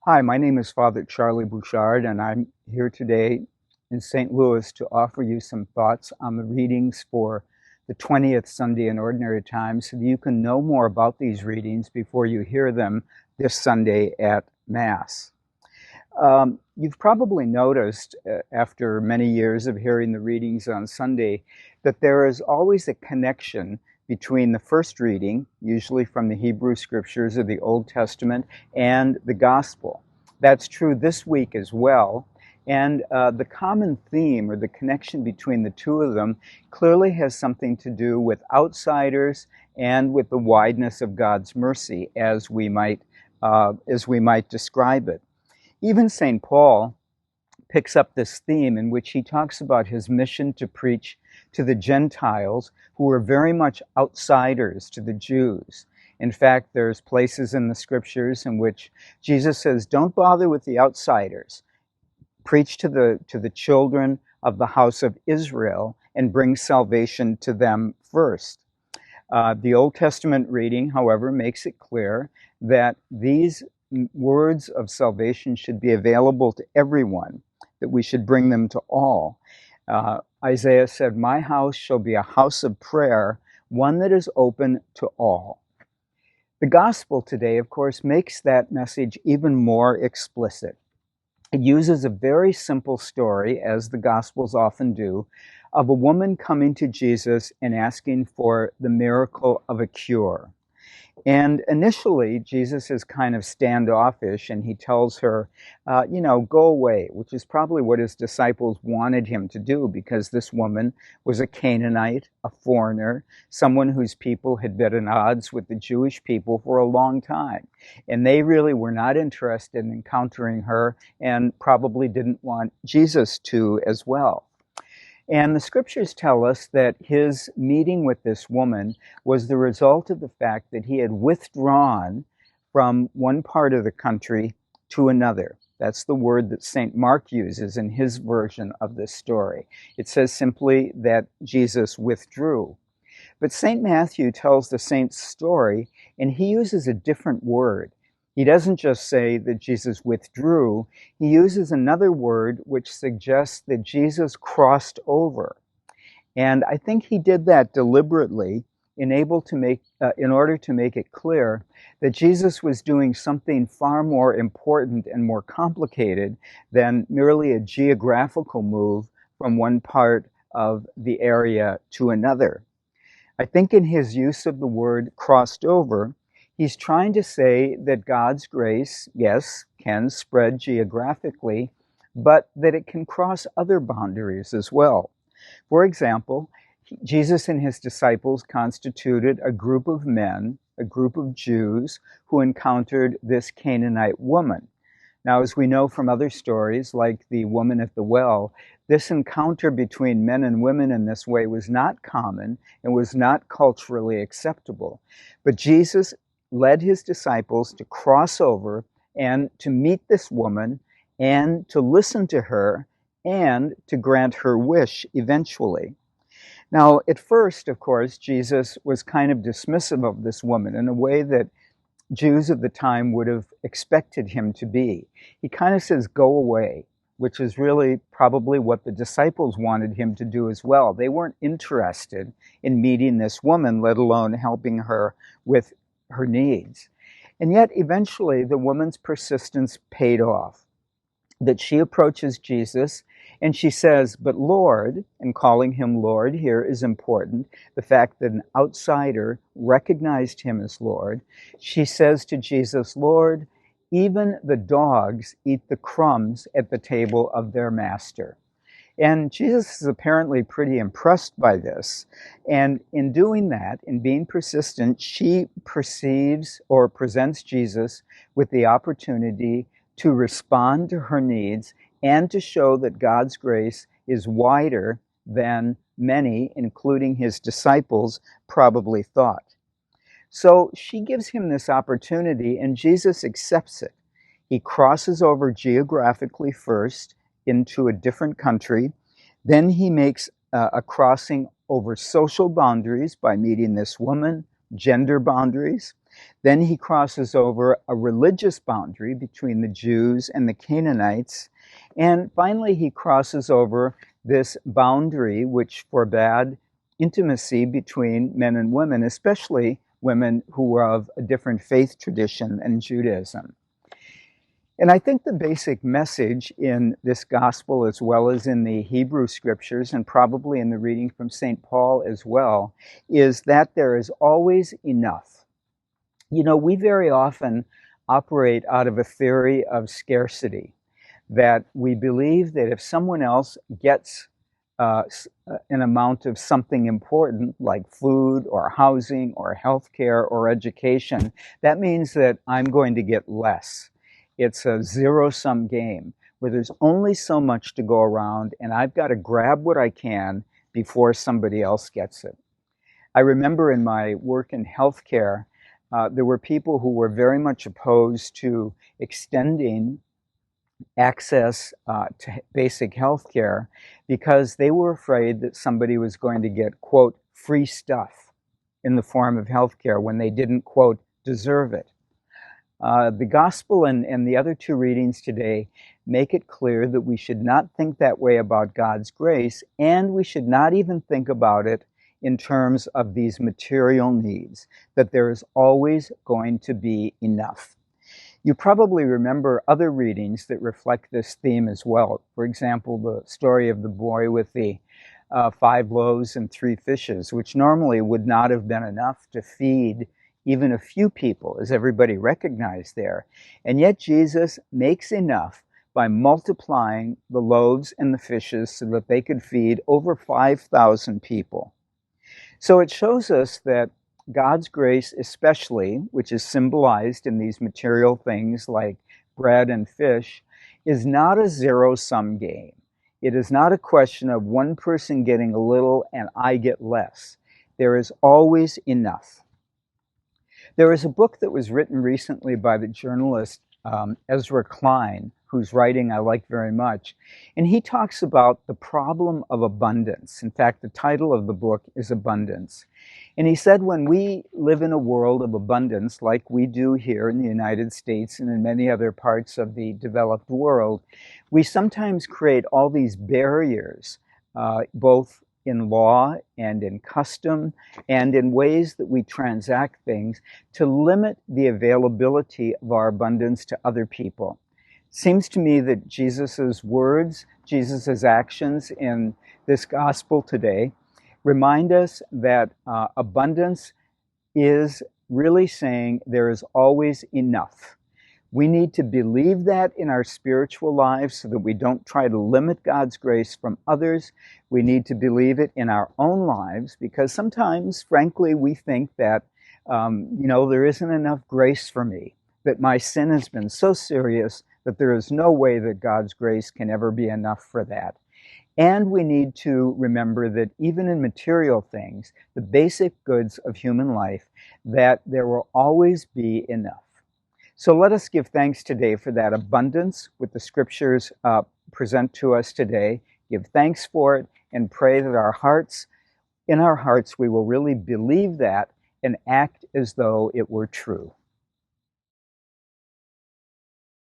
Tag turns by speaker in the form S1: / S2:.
S1: Hi, my name is Father Charlie Bouchard, and I'm here today in St. Louis to offer you some thoughts on the readings for the 20th Sunday in Ordinary Time so that you can know more about these readings before you hear them this Sunday at Mass. You've probably noticed, after many years of hearing the readings on Sunday, that there is always a connection between the first reading, usually from the Hebrew Scriptures of the Old Testament, and the Gospel. That's true this week as well. And the common theme or the connection between the two of them clearly has something to do with outsiders and with the wideness of God's mercy, as we might describe it. Even St. Paul picks up this theme in which he talks about his mission to preach to the Gentiles who were very much outsiders to the Jews. In fact, there's places in the scriptures in which Jesus says, don't bother with the outsiders. Preach to the children of the house of Israel and bring salvation to them first. The Old Testament reading, however, makes it clear that these words of salvation should be available to everyone, that we should bring them to all. Isaiah said, "My house shall be a house of prayer, one that is open to all." The gospel today, of course, makes that message even more explicit. It uses a very simple story, as the Gospels often do, of a woman coming to Jesus and asking for the miracle of a cure. And initially, Jesus is kind of standoffish, and he tells her, go away, which is probably what his disciples wanted him to do, because this woman was a Canaanite, a foreigner, someone whose people had been at odds with the Jewish people for a long time. And they really were not interested in encountering her and probably didn't want Jesus to as well. And the scriptures tell us that his meeting with this woman was the result of the fact that he had withdrawn from one part of the country to another. That's the word that St. Mark uses in his version of this story. It says simply that Jesus withdrew. But St. Matthew tells the saint's story, and he uses a different word. He doesn't just say that Jesus withdrew, he uses another word which suggests that Jesus crossed over. And I think he did that deliberately in order to make it clear that Jesus was doing something far more important and more complicated than merely a geographical move from one part of the area to another. I think in his use of the word crossed over, he's trying to say that God's grace, yes, can spread geographically, but that it can cross other boundaries as well. For example, Jesus and his disciples constituted a group of men, a group of Jews, who encountered this Canaanite woman. Now, as we know from other stories, like the woman at the well, this encounter between men and women in this way was not common and was not culturally acceptable. But Jesus led his disciples to cross over and to meet this woman and to listen to her and to grant her wish eventually. Now, at first, of course, Jesus was kind of dismissive of this woman in a way that Jews of the time would have expected him to be. He kind of says, "Go away," which is really probably what the disciples wanted him to do as well. They weren't interested in meeting this woman, let alone helping her with her needs. And yet, eventually, the woman's persistence paid off. That she approaches Jesus and she says, "But Lord," and calling him Lord here is important, the fact that an outsider recognized him as Lord. She says to Jesus, "Lord, even the dogs eat the crumbs at the table of their master." And Jesus is apparently pretty impressed by this. And in doing that, in being persistent, she perceives or presents Jesus with the opportunity to respond to her needs and to show that God's grace is wider than many, including his disciples, probably thought. So she gives him this opportunity, and Jesus accepts it. He crosses over geographically first into a different country. Then he makes a crossing over social boundaries by meeting this woman, gender boundaries. Then he crosses over a religious boundary between the Jews and the Canaanites. And finally, he crosses over this boundary which forbade intimacy between men and women, especially women who were of a different faith tradition than Judaism. And I think the basic message in this gospel, as well as in the Hebrew scriptures, and probably in the reading from St. Paul as well, is that there is always enough. You know, we very often operate out of a theory of scarcity, that we believe that if someone else gets an amount of something important like food or housing or healthcare or education, that means that I'm going to get less. It's a zero-sum game where there's only so much to go around, and I've got to grab what I can before somebody else gets it. I remember in my work in healthcare, there were people who were very much opposed to extending access to basic health care because they were afraid that somebody was going to get, quote, free stuff in the form of health care when they didn't, quote, deserve it. The gospel and the other two readings today make it clear that we should not think that way about God's grace, and we should not even think about it in terms of these material needs, that there is always going to be enough. You probably remember other readings that reflect this theme as well. For example, the story of the boy with the 5 loaves and 3 fishes, which normally would not have been enough to feed even a few people, as everybody recognized there. And yet Jesus makes enough by multiplying the loaves and the fishes so that they could feed over 5,000 people. So it shows us that God's grace especially, which is symbolized in these material things like bread and fish, is not a zero-sum game. It is not a question of one person getting a little and I get less. There is always enough. There is a book that was written recently by the journalist Ezra Klein, whose writing I like very much, and he talks about the problem of abundance. In fact, the title of the book is Abundance. And he said when we live in a world of abundance, like we do here in the United States and in many other parts of the developed world, we sometimes create all these barriers, both in law and in custom and in ways that we transact things to limit the availability of our abundance to other people. It seems to me that Jesus's words, Jesus's actions in this gospel today remind us that abundance is really saying there is always enough. We need to believe that in our spiritual lives so that we don't try to limit God's grace from others. We need to believe it in our own lives because sometimes, frankly, we think that, there isn't enough grace for me, that my sin has been so serious that there is no way that God's grace can ever be enough for that. And we need to remember that even in material things, the basic goods of human life, that there will always be enough. So let us give thanks today for that abundance which the scriptures present to us today. Give thanks for it and pray that in our hearts, we will really believe that and act as though it were true.